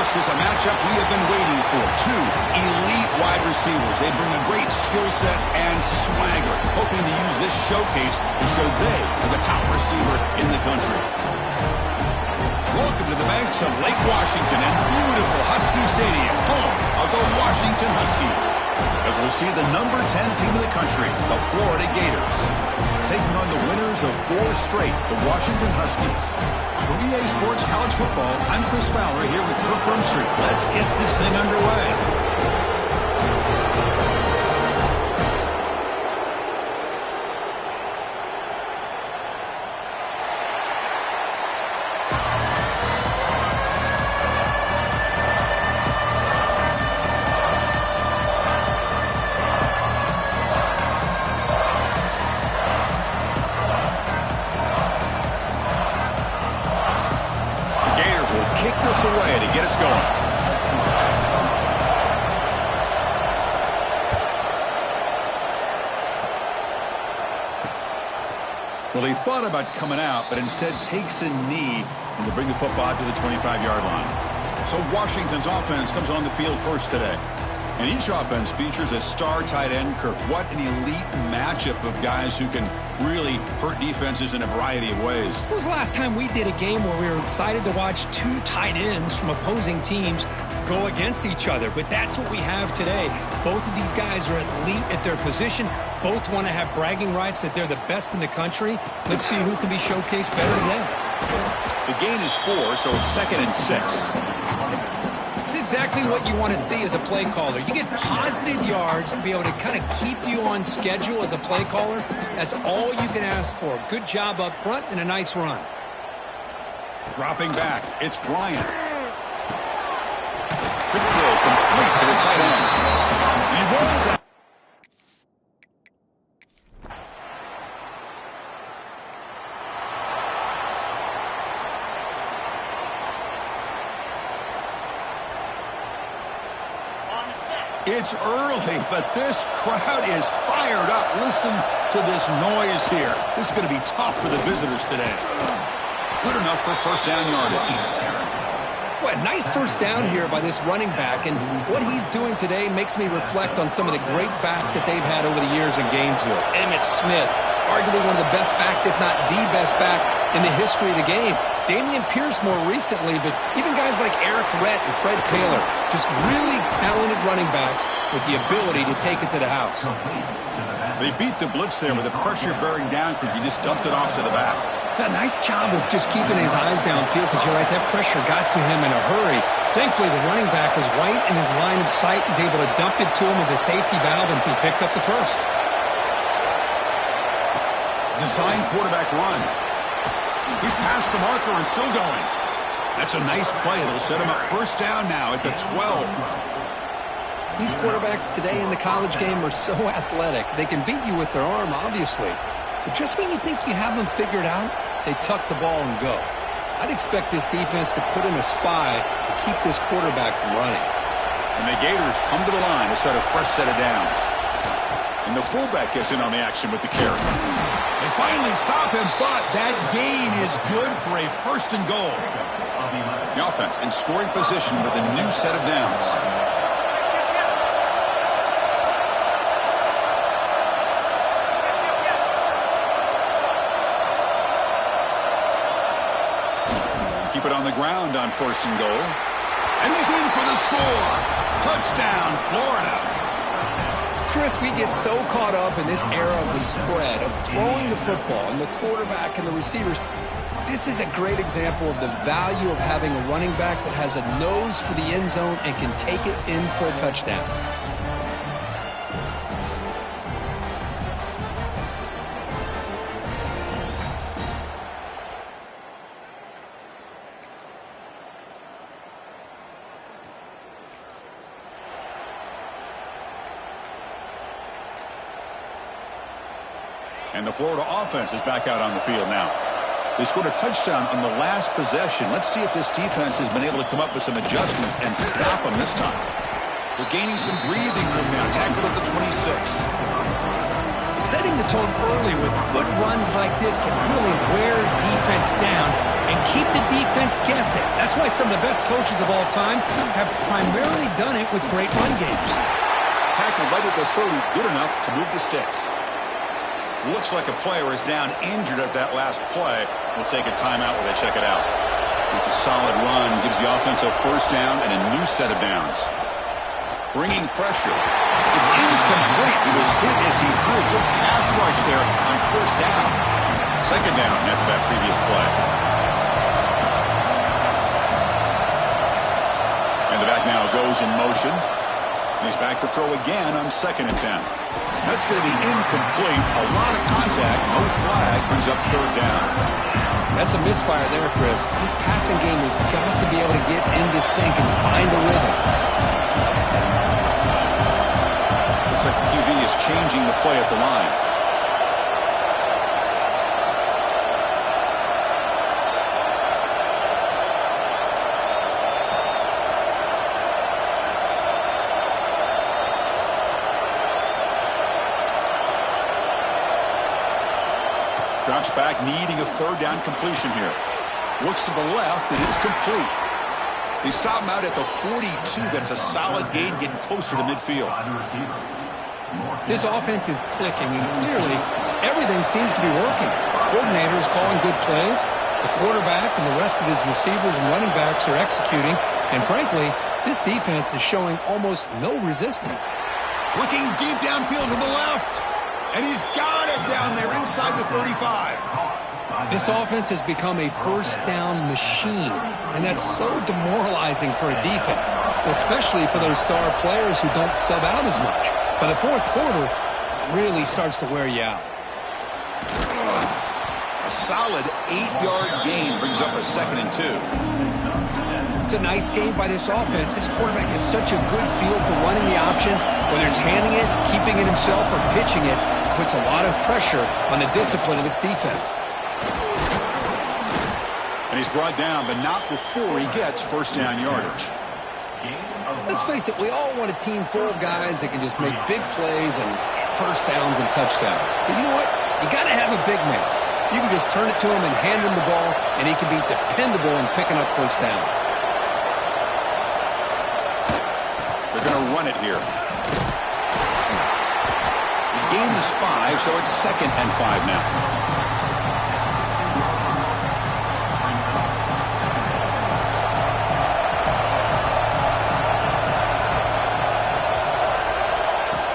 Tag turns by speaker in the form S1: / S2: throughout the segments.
S1: This is a matchup we have been waiting for. Two elite wide receivers. They bring a great skill set and swagger, hoping to use this showcase to show they are the top receiver in the country. Welcome to the banks of Lake Washington and beautiful Husky Stadium, home of the Washington Huskies. As we'll see the number 10 team in the country, the Florida Gators, taking on the winners of 4 straight, the Washington Huskies. For EA Sports College Football, I'm Chris Fowler here with Kirk Rumstreet. Let's get this thing underway. Kick this away to get us going. Well, he thought about coming out, but instead takes a knee and to bring the football to the 25-yard line. So Washington's offense comes on the field first today. And each offense features a star tight end, Kirk. What an elite matchup of guys who can really hurt defenses in a variety of ways.
S2: When was the last time we did a game where we were excited to watch 2 tight ends from opposing teams go against each other? But that's what we have today. Both of these guys are elite at their position. Both want to have bragging rights that they're the best in the country. Let's see who can be showcased better today.
S1: The gain is 4, so it's 2nd and 6.
S2: It's exactly what you want to see as a play caller. You get positive yards to be able to kind of keep you on schedule as a play caller. That's all you can ask for. Good job up front and a nice run.
S1: Dropping back, it's Bryant. Good throw, complete to the tight end. He rolls out. It's early, but this crowd is fired up. Listen to this noise here. This is going to be tough for the visitors today. Good enough for first down yardage.
S2: What a nice first down here by this running back, and what he's doing today makes me reflect on some of the great backs that they've had over the years in Gainesville. Emmitt Smith, arguably one of the best backs, if not the best back in the history of the game. Damian Pierce more recently, but even guys like Eric Rhett and Fred Taylor, just really talented running backs with the ability to take it to the house.
S1: They beat the blitz there with the pressure bearing down. He just dumped it off to the back.
S2: A nice job of just keeping his eyes downfield, because you're right, that pressure got to him in a hurry. Thankfully, the running back was right in his line of sight. He's able to dump it to him as a safety valve, and he picked up the first.
S1: Design quarterback run. He's past the marker and still going. That's a nice play. It'll set him up first down now at the 12.
S2: These quarterbacks today in the college game are so athletic. They can beat you with their arm, obviously. But just when you think you have them figured out, they tuck the ball and go. I'd expect this defense to put in a spy to keep this quarterback from running.
S1: And the Gators come to the line to set a fresh set of downs. And the fullback gets in on the action with the carry. They finally stop him, but that gain is good for a first and goal. The offense in scoring position with a new set of downs. Keep it on the ground on first and goal. And he's in for the score. Touchdown, Florida.
S2: Chris, we get so caught up in this era of the spread, of throwing the football and the quarterback and the receivers. This is a great example of the value of having a running back that has a nose for the end zone and can take it in for a touchdown.
S1: And the Florida offense is back out on the field now. They scored a touchdown on the last possession. Let's see if this defense has been able to come up with some adjustments and stop them this time. They're gaining some breathing room now. Tackled at the 26.
S2: Setting the tone early with good runs like this can really wear defense down and keep the defense guessing. That's why some of the best coaches of all time have primarily done it with great run games.
S1: Tackled right at the 30, good enough to move the sticks. Looks like a player is down injured at that last play. We'll take a timeout while they check it out. It's a solid run, gives the offense a first down and a new set of downs. Bringing pressure. It's incomplete. He was hit as he threw a good pass rush there on first down. Second down after that previous play. And the back now goes in motion. And he's back to throw again on 2nd and 10. That's going to be incomplete. A lot of contact. No flag. Brings up 3rd down.
S2: That's a misfire there, Chris. This passing game has got to be able to get into sync and find a rhythm.
S1: Looks like the QB is changing the play at the line. Drops back, needing a 3rd down completion here. Looks to the left, and it's complete. They stop him out at the 42. That's a solid gain, getting closer to midfield.
S2: This offense is clicking, and clearly everything seems to be working. The coordinator is calling good plays. The quarterback and the rest of his receivers and running backs are executing. And frankly, this defense is showing almost no resistance.
S1: Looking deep downfield to the left. And he's got it down there inside the 35.
S2: This offense has become a first down machine, and that's so demoralizing for a defense, especially for those star players who don't sub out as much. But the 4th quarter really starts to wear you out.
S1: A solid 8-yard gain brings up a 2nd and 2.
S2: It's a nice game by this offense. This quarterback has such a good feel for running the option, whether it's handing it, keeping it himself, or pitching it. Puts a lot of pressure on the discipline of this defense.
S1: And he's brought down, but not before he gets first down yardage.
S2: Let's face it, we all want a team full of guys that can just make big plays and get first downs and touchdowns. But you know what? You got to have a big man. You can just turn it to him and hand him the ball, and he can be dependable in picking up first downs.
S1: They're going to run it here. Gain is 5, so it's 2nd and 5 now.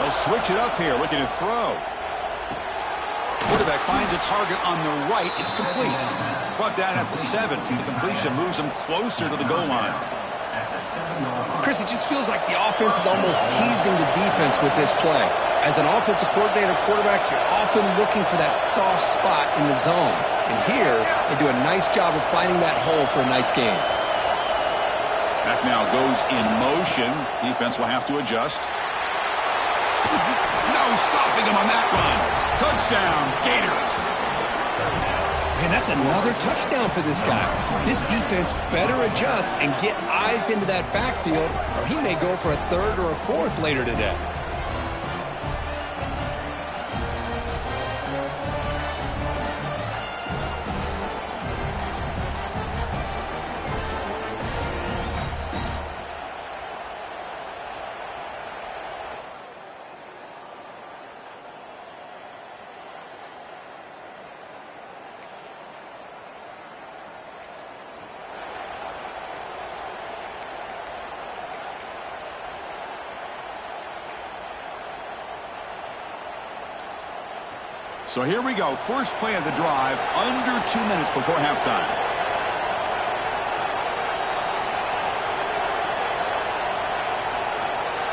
S1: They'll switch it up here, looking to throw. Quarterback finds a target on the right. It's complete. Brought down at the 7. The completion moves him closer to the goal line.
S2: Chris, it just feels like the offense is almost teasing the defense with this play. As an offensive coordinator quarterback, you're often looking for that soft spot in the zone. And here, they do a nice job of finding that hole for a nice game.
S1: Back now goes in motion. Defense will have to adjust. No stopping him on that run. Touchdown, Gators.
S2: Man, that's another touchdown for this guy. This defense better adjust and get eyes into that backfield, or he may go for a 3rd or a 4th later today.
S1: So here we go. First play of the drive, under 2 minutes before halftime.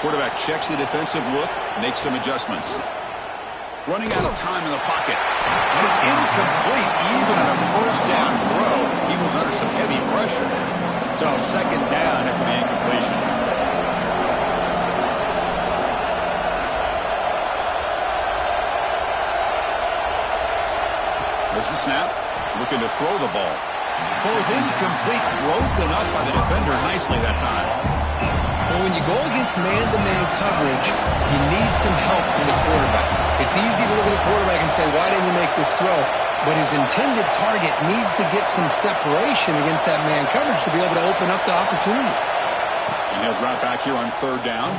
S1: Quarterback checks the defensive look, makes some adjustments. Running out of time in the pocket. And it's incomplete. Even on a first down throw, he was under some heavy pressure. So 2nd down after the incompletion. There's the snap. Looking to throw the ball. Falls incomplete. Broken up by the defender nicely that time.
S2: Well, when you go against man-to-man coverage, you need some help from the quarterback. It's easy to look at the quarterback and say, why didn't he make this throw? But his intended target needs to get some separation against that man coverage to be able to open up the opportunity.
S1: And he'll drop back here on third down.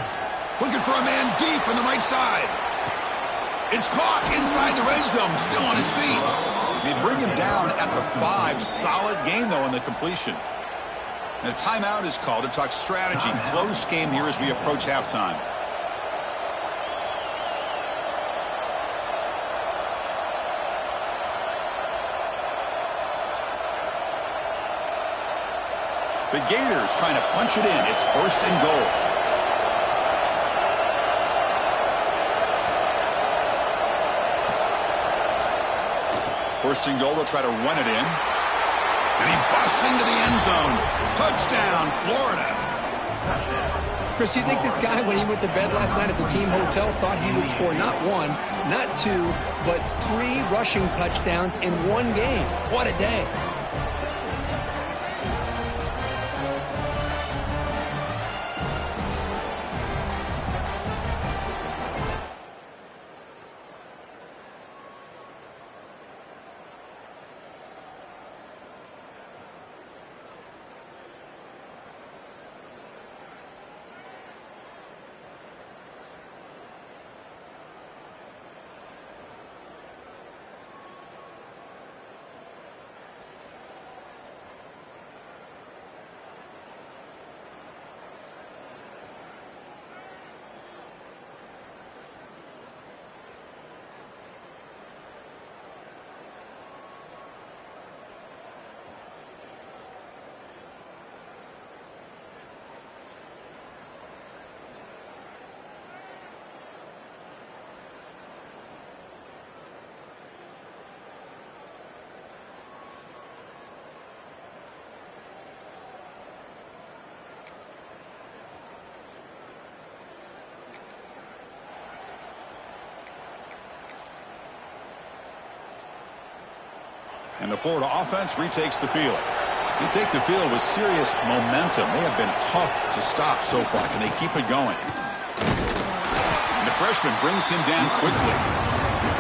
S1: Looking for a man deep on the right side. It's caught inside the red zone, still on his feet. They bring him down at the 5. Solid gain, though, in the completion. And a timeout is called to talk strategy. Close game here as we approach halftime. The Gators trying to punch it in. It's first and goal. First and goal, they'll try to run it in. And he busts into the end zone. Touchdown, Florida.
S2: Chris, you think this guy, when he went to bed last night at the team hotel, thought he would score not 1, not 2, but 3 rushing touchdowns in one game? What a day.
S1: And the Florida offense retakes the field. They take the field with serious momentum. They have been tough to stop so far. Can they keep it going? And the freshman brings him down quickly.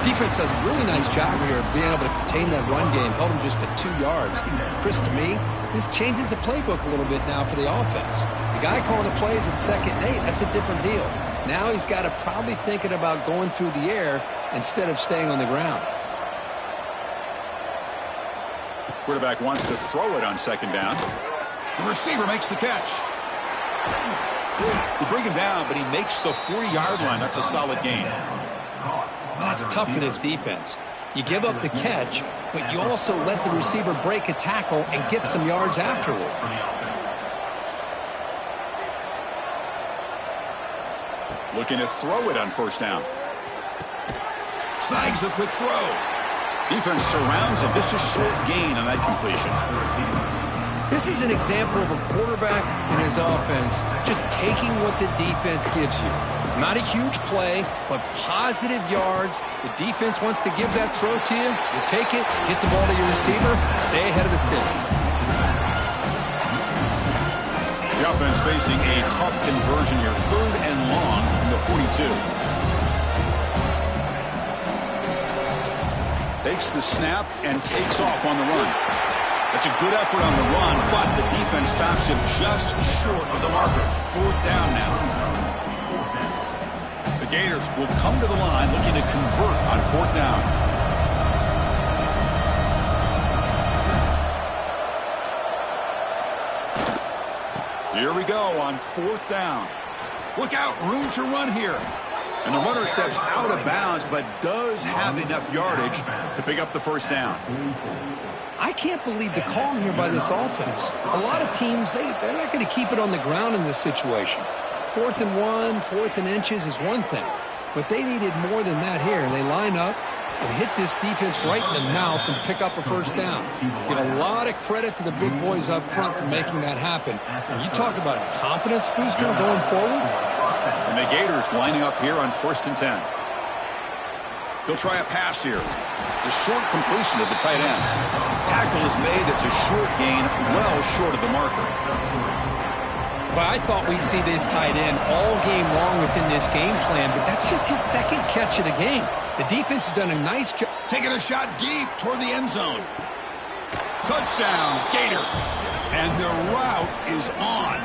S2: Defense does a really nice job here of being able to contain that run game. Held him just at 2 yards. Chris, to me, this changes the playbook a little bit now for the offense. The guy calling the plays at 2nd and 8, that's a different deal. Now he's got to probably thinking about going through the air instead of staying on the ground.
S1: Quarterback wants to throw it on 2nd down. The receiver makes the catch. They bring him down, but he makes the 40-yard line. That's a solid gain.
S2: That's tough for this defense. You give up the catch, but you also let the receiver break a tackle and get some yards afterward.
S1: Looking to throw it on 1st down. Snags the quick throw. Defense surrounds him. Just a short gain on that completion.
S2: This is an example of a quarterback and his offense just taking what the defense gives you. Not a huge play, but positive yards. The defense wants to give that throw to you. You take it, get the ball to your receiver, stay ahead of the sticks.
S1: The offense facing a tough conversion here. 3rd and long from the 42. Takes the snap and takes off on the run. That's a good effort on the run, but the defense stops him just short of the marker. 4th down now. The Gators will come to the line looking to convert on 4th down. Here we go on 4th down. Look out, room to run here. And the runner steps out of bounds, but does have enough yardage to pick up the 1st down.
S2: I can't believe the call here by this offense. A lot of teams, they're not going to keep it on the ground in this situation. 4th and 1, 4th and inches is one thing. But they needed more than that here. And they line up and hit this defense right in the mouth and pick up a 1st down. Give a lot of credit to the big boys up front for making that happen. And you talk about a confidence booster going forward.
S1: And the Gators lining up here on 1st and 10. He'll try a pass here. The short completion of the tight end. Tackle is made. That's a short gain, well short of the marker.
S2: Well, I thought we'd see this tight end all game long within this game plan, but that's just his second catch of the game. The defense has done a nice job.
S1: Taking a shot deep toward the end zone. Touchdown, Gators. And their route is on.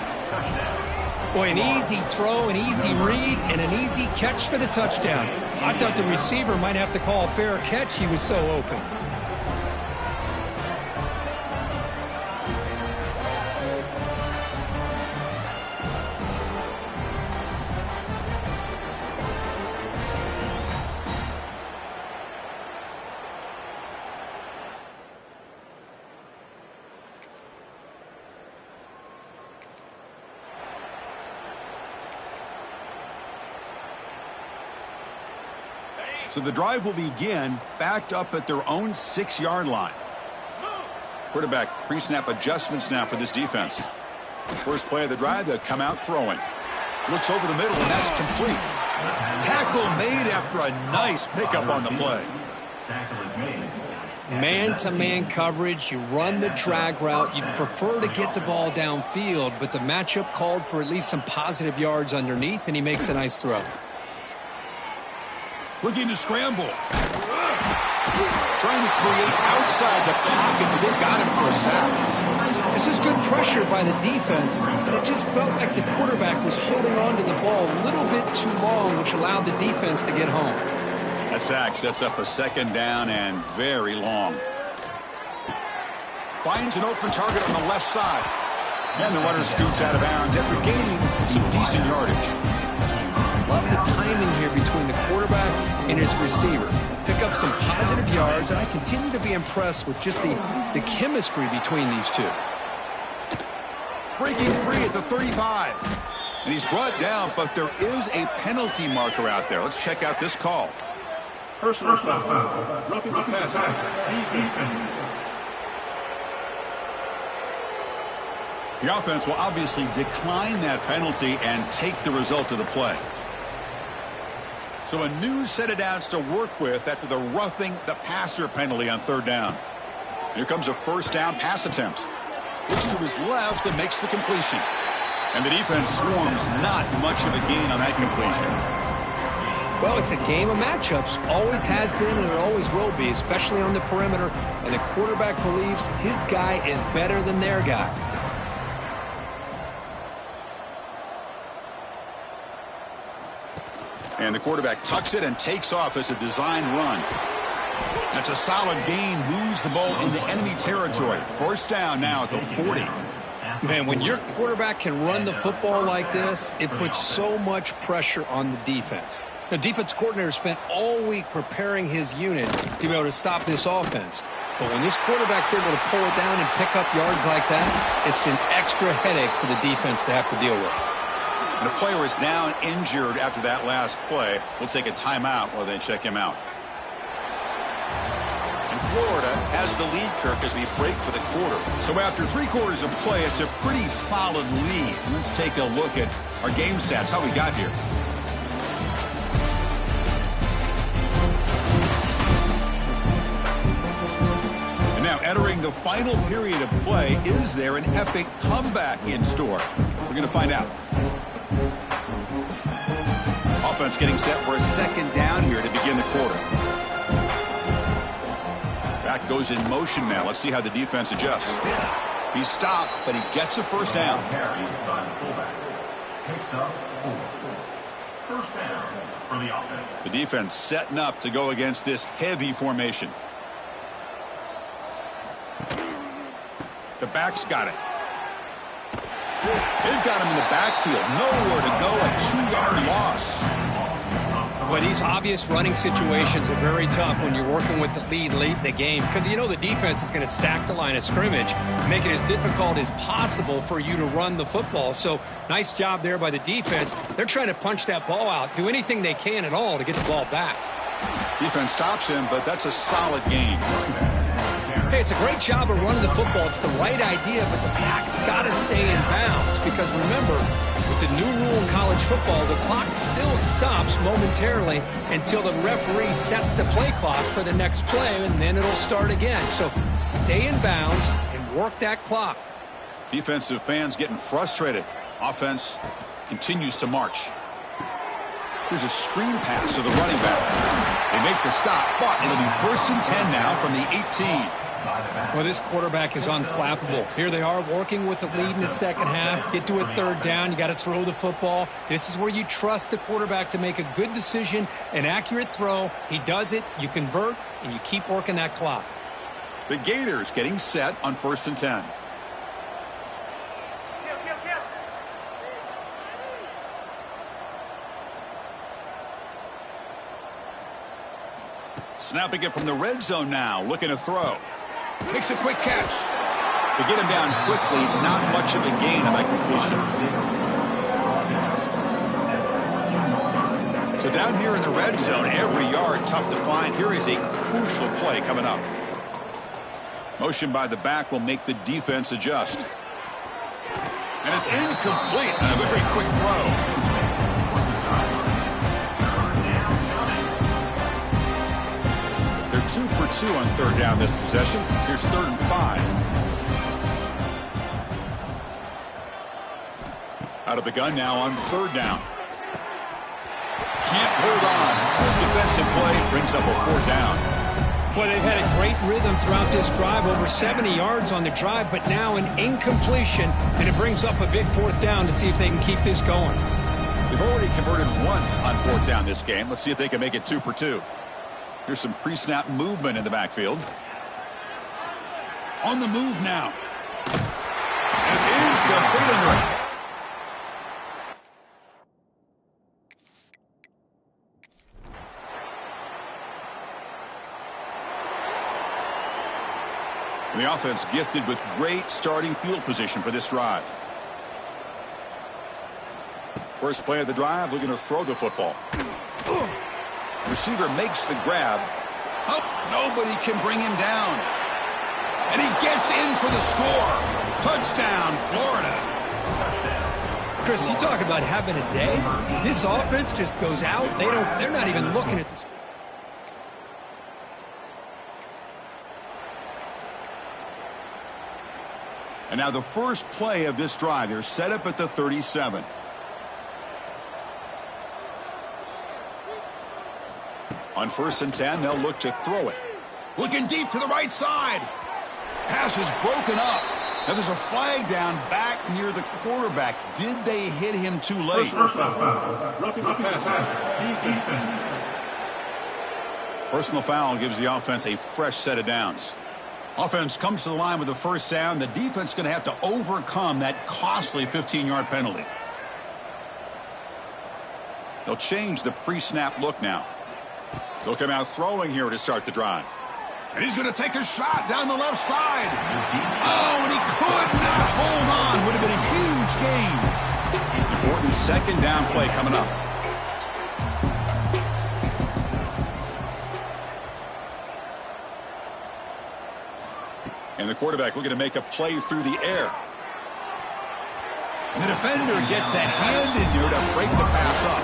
S2: Boy, an easy throw, an easy read, and an easy catch for the touchdown. I thought the receiver might have to call a fair catch. He was so open.
S1: So the drive will begin backed up at their own 6-yard line. Quarterback pre-snap adjustments now for this defense. First play of the drive, they'll come out throwing. Looks over the middle, and that's complete. Tackle made after a nice pickup on the play.
S2: Man-to-man coverage, you run the drag route. You'd prefer to get the ball downfield, but the matchup called for at least some positive yards underneath, and he makes a nice throw.
S1: Looking to scramble. Trying to create outside the pocket, but they've got him for a sack.
S2: This is good pressure by the defense, but it just felt like the quarterback was holding on to the ball a little bit too long, which allowed the defense to get home.
S1: That sack sets up a second down and very long. Finds an open target on the left side. And the runner scoots out of bounds after gaining some decent yardage.
S2: Love the timing here between the quarterback and his receiver. Pick up some positive yards, and I continue to be impressed with just the chemistry between these two.
S1: Breaking free at the 35. And he's brought down, but there is a penalty marker out there. Let's check out this call.
S3: Personal foul. Roughing the passer.
S1: The offense will obviously decline that penalty and take the result of the play. So a new set of downs to work with after the roughing the passer penalty on third down. Here comes a first down pass attempt. Looks to his left and makes the completion. And the defense swarms not much of a gain on that completion.
S2: Well, it's a game of matchups. Always has been and it always will be, especially on the perimeter. And the quarterback believes his guy is better than their guy.
S1: And the quarterback tucks it and takes off as a design run. That's a solid gain, moves the ball into enemy territory. First down now at the 40.
S2: Man, when your quarterback can run the football like this, it puts so much pressure on the defense. The defense coordinator spent all week preparing his unit to be able to stop this offense. But when this quarterback's able to pull it down and pick up yards like that, it's an extra headache for the defense to have to deal with.
S1: And the player is down injured after that last play. We'll take a timeout while they check him out. And Florida has the lead, Kirk, as we break for the quarter. So after 3 quarters of play, it's a pretty solid lead. Let's take a look at our game stats, how we got here. And now entering the final period of play, is there an epic comeback in store? We're going to find out. Offense getting set for a second down here to begin the quarter. Back goes in motion now. Let's see how the defense adjusts. He's stopped, but he gets a first down.
S3: First down for the offense.
S1: The defense setting up to go against this heavy formation. The back's got it. They've got him in the backfield. Nowhere to go. A 2-yard loss.
S2: But these obvious running situations are very tough when you're working with the lead late in the game because you know the defense is going to stack the line of scrimmage, make it as difficult as possible for you to run the football. So nice job there by the defense. They're trying to punch that ball out, do anything they can at all to get the ball back.
S1: Defense stops him, but that's a solid gain.
S2: Hey, it's a great job of running the football. It's the right idea, but the back's got to stay in bounds because remember, with the new rule in college football, the clock still stops momentarily until the referee sets the play clock for the next play, and then it'll start again. So stay in bounds and work that clock.
S1: Defensive fans getting frustrated. Offense continues to march. Here's a screen pass to the running back. They make the stop, but it'll be 1st and 10 now from the 18.
S2: Well, this quarterback is unflappable. Here they are working with the lead in the second half. Get to a 3rd down. You got to throw the football. This is where you trust the quarterback to make a good decision, an accurate throw. He does it. You convert, and you keep working that clock.
S1: The Gators getting set on 1st and 10. Snapping it from the red zone now, looking to throw. Makes a quick catch. To get him down quickly, not much of a gain on that completion. So down here in the red zone, every yard tough to find. Here is a crucial play coming up. Motion by the back will make the defense adjust. And it's incomplete on a very quick throw. They're 2 for 2 on 3rd down this possession. Here's 3rd and 5. Out of the gun now on 3rd down. Can't hold on. Defensive play brings up a 4th down.
S2: Well, they've had a great rhythm throughout this drive, over 70 yards on the drive, but now an incompletion, and it brings up a big 4th down to see if they can keep this going.
S1: They've already converted once on 4th down this game. Let's see if they can make it 2 for 2. Here's some pre-snap movement in the backfield. On the move now. And it's incomplete under. The offense gifted with great starting field position for this drive. First play of the drive, looking to throw the football. Receiver makes the grab. Oh, nobody can bring him down. And he gets in for the score. Touchdown, Florida.
S2: Chris, you talk about having a day. This offense just goes out. They're not even looking at this.
S1: And now the first play of this drive here, set up at the 37. On 1st and 10, they'll look to throw it. Looking deep to the right side. Pass is broken up. Now there's a flag down back near the quarterback. Did they hit him too late? Personal foul gives the offense a fresh set of downs. Offense comes to the line with the 1st down. The defense is going to have to overcome that costly 15-yard penalty. They'll change the pre-snap look now. They'll come out throwing here to start the drive. And he's going to take a shot down the left side. Oh, and he could not hold on. Would have been a huge gain. Important 2nd down play coming up. And the quarterback looking to make a play through the air. And the defender gets a hand in there to break the pass up.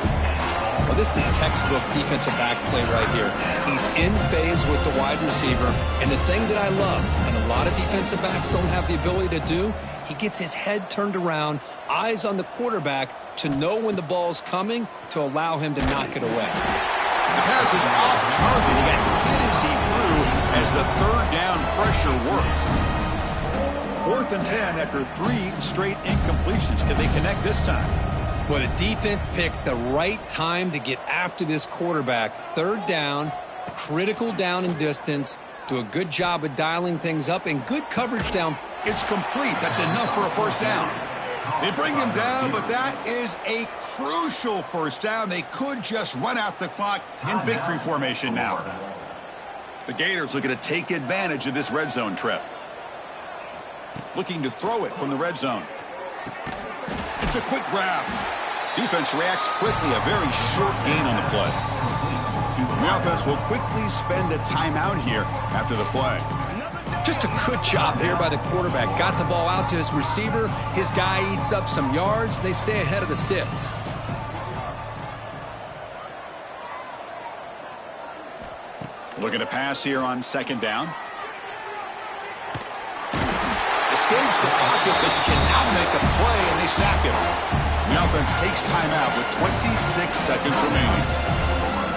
S2: Well, this is textbook defensive back play right here. He's in phase with the wide receiver. And the thing that I love, and a lot of defensive backs don't have the ability to do, he gets his head turned around, eyes on the quarterback to know when the ball's coming to allow him to knock it away.
S1: The pass is off target. He got hit as he threw as the 3rd down pressure worked. 4th and 10 after 3 straight incompletions. Can they connect this time?
S2: Well, the defense picks the right time to get after this quarterback. 3rd down, critical down and distance. Do a good job of dialing things up and good coverage down.
S1: It's complete. That's enough for a 1st down. They bring him down, but that is a crucial 1st down. They could just run out the clock in victory formation now. The Gators looking to take advantage of this red zone trip. Looking to throw it from the red zone. It's a quick grab. Defense reacts quickly, a very short gain on the play. The offense will quickly spend a timeout here after the play.
S2: Just a good job here by the quarterback. Got the ball out to his receiver. His guy eats up some yards. They stay ahead of the sticks.
S1: Looking to pass here on 2nd down. escapes the pocket but cannot make a play, and they sack him. The offense takes timeout with 26 seconds remaining.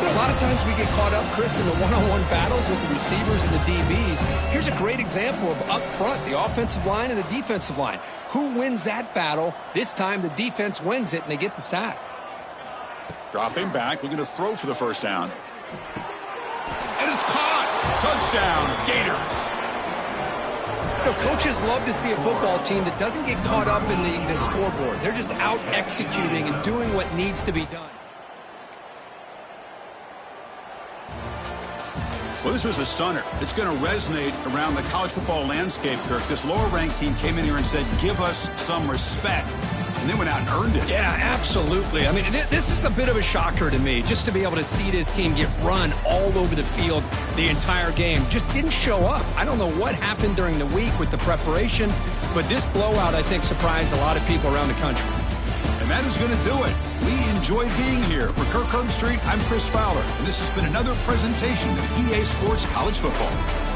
S2: A lot of times we get caught up, Chris, in the one-on-one battles with the receivers and the DBs. Here's a great example of up front, the offensive line and the defensive line. Who wins that battle? This time the defense wins it, and they get the sack.
S1: Dropping back, looking to throw for the first down. And it's caught! Touchdown, Gators!
S2: You know, coaches love to see a football team that doesn't get caught up in the scoreboard. They're just out executing and doing what needs to be done.
S1: Well, this was a stunner. It's going to resonate around the college football landscape, Kirk. This lower-ranked team came in here and said, give us some respect. And they went out and earned it.
S2: Yeah, absolutely. I mean, this is a bit of a shocker to me, just to be able to see this team get run all over the field the entire game. Just didn't show up. I don't know what happened during the week with the preparation, but this blowout, I think, surprised a lot of people around the country.
S1: And that is going to do it. We enjoyed being here. For Kirk Herbstreit, I'm Chris Fowler, and this has been another presentation of EA Sports College Football.